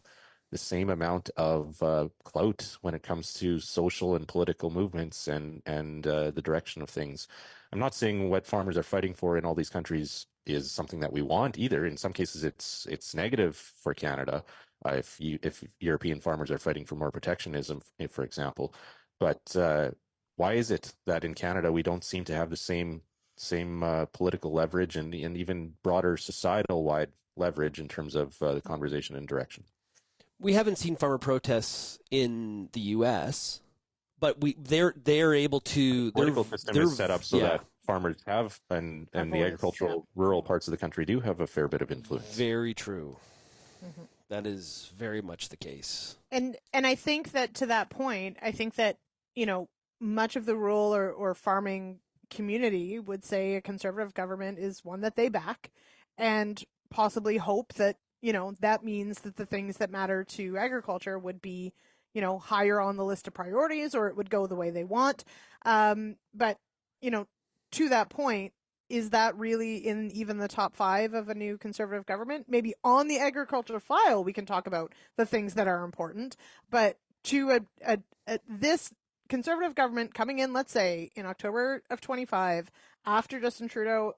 the same amount of clout when it comes to social and political movements and the direction of things. I'm not saying what farmers are fighting for in all these countries is something that we want either. In some cases, it's negative for Canada if European farmers are fighting for more protectionism, for example. But why is it that in Canada we don't seem to have the same political leverage and even broader societal-wide leverage in terms of the conversation and direction? We haven't seen farmer protests in the U.S., but they're able to. The political system is set up so that farmers have and voice, the agricultural rural parts of the country do have a fair bit of influence. Very true. Mm-hmm. That is very much the case. And I think that to that point, I think that, much of the rural or farming community would say a conservative government is one that they back, and possibly hope that, that means that the things that matter to agriculture would be, higher on the list of priorities, or it would go the way they want. But, to that point, is that really in even the top 5 of a new conservative government? Maybe on the agriculture file, we can talk about the things that are important. But to this conservative government coming in, let's say, in October of 25, after Justin Trudeau,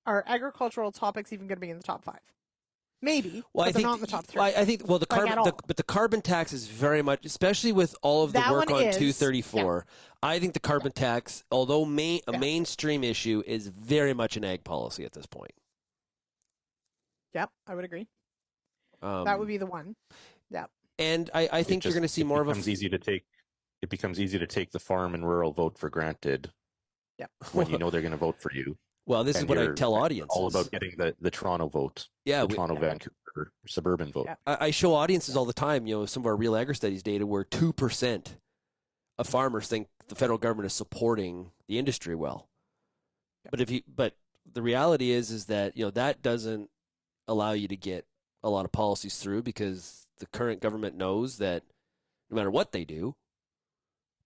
are agricultural topics even going to be in the top 5? Maybe, but they're not in the top 3. I think, well, the carbon tax is very much, especially with all of the work on 234, I think the carbon tax, although a mainstream issue, is very much an ag policy at this point. Yep, I would agree. That would be the one. Yep. And I think you're going to see more of a... It becomes easy to take the farm and rural vote for granted when you know they're going to vote for you. Well, this is what I tell audiences. All about getting the Toronto vote. Yeah. The Toronto, Vancouver, suburban vote. Yeah. I show audiences all the time, some of our Real Agri Studies data where 2% of farmers think the federal government is supporting the industry well. Yep. But the reality is that, that doesn't allow you to get a lot of policies through, because the current government knows that no matter what they do,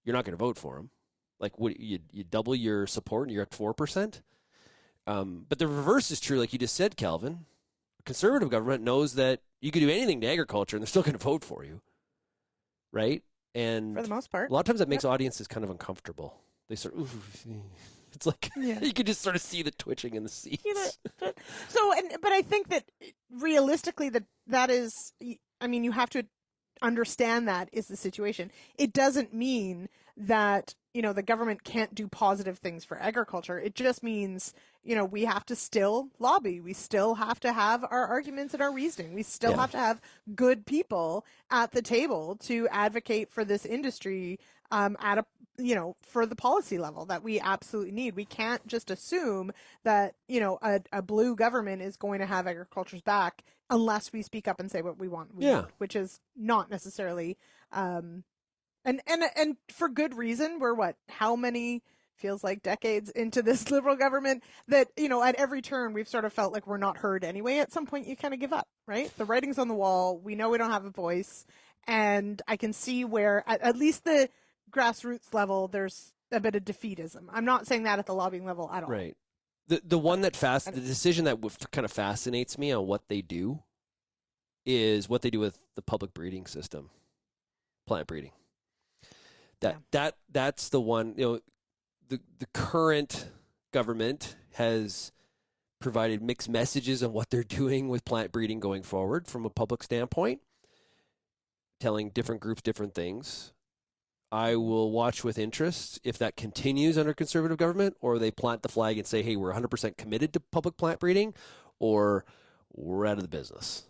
you're not going to vote for them. Like, you double your support and you're at 4%. But the reverse is true, like you just said, Kelvin. A conservative government knows that you can do anything to agriculture and they're still going to vote for you, right? And for the most part, a lot of times that makes audiences kind of uncomfortable. They sort of, it's like you can just sort of see the twitching in the seats. But I think that realistically, that is, you have to understand that is the situation. It doesn't mean that the government can't do positive things for agriculture. It just means we have to still lobby. We still have to have our arguments and our reasoning. We still have to have good people at the table to advocate for this industry at a for the policy level that we absolutely need. We can't just assume that a blue government is going to have agriculture's back unless we speak up and say what we want, which is not necessarily and for good reason. We're how many, feels like decades into this Liberal government that, at every turn we've sort of felt like we're not heard anyway. At some point you kind of give up, right? The writing's on the wall. We know we don't have a voice. And I can see where at least the grassroots level, there's a bit of defeatism. I'm not saying that at the lobbying level at all. Right. The one that the decision that kind of fascinates me on what they do is what they do with the public breeding system, plant breeding. That's the one. The current government has provided mixed messages on what they're doing with plant breeding going forward from a public standpoint, telling different groups different things. I will watch with interest if that continues under conservative government, or they plant the flag and say, hey, we're 100% committed to public plant breeding, or we're out of the business.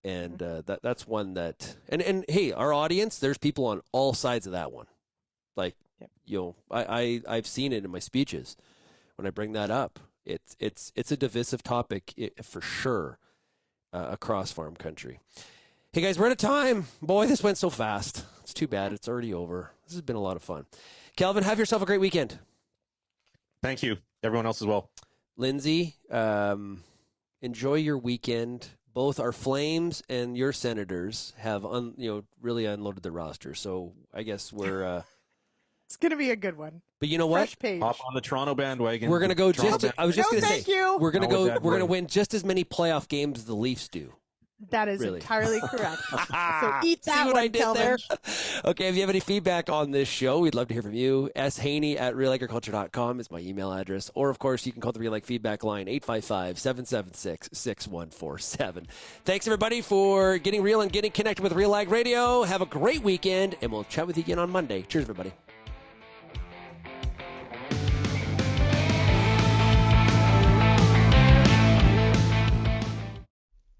And that's one that, and hey, our audience, there's people on all sides of that one. Like, I've seen it in my speeches when I bring that up. It's a divisive topic for sure across farm country. Hey guys, we're out of time. Boy, this went so fast. It's too bad. It's already over. This has been a lot of fun. Kelvin, have yourself a great weekend. Thank you. Everyone else as well. Lyndsey, enjoy your weekend. Both our Flames and your Senators have really unloaded the roster. So I guess we're it's going to be a good one. But you know what? Fresh page. Hop on the Toronto bandwagon. We're going to go I was just going to say, we're going to go. We're going to win just as many playoff games as the Leafs do. That is entirely correct. So eat that See what one, I did Kelvin. there? Okay, if you have any feedback on this show, we'd love to hear from you. shaney@realagriculture.com is my email address. Or, of course, you can call the RealAg feedback line, 855-776-6147. Thanks, everybody, for getting real and getting connected with RealAg Radio. Have a great weekend, and we'll chat with you again on Monday. Cheers, everybody.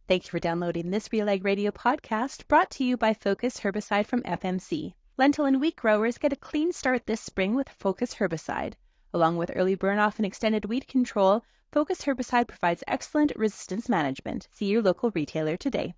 Thank you for downloading this RealAg Radio podcast brought to you by Focus Herbicide from FMC. Lentil and wheat growers get a clean start this spring with Focus herbicide. Along with early burn-off and extended weed control, Focus herbicide provides excellent resistance management. See your local retailer today.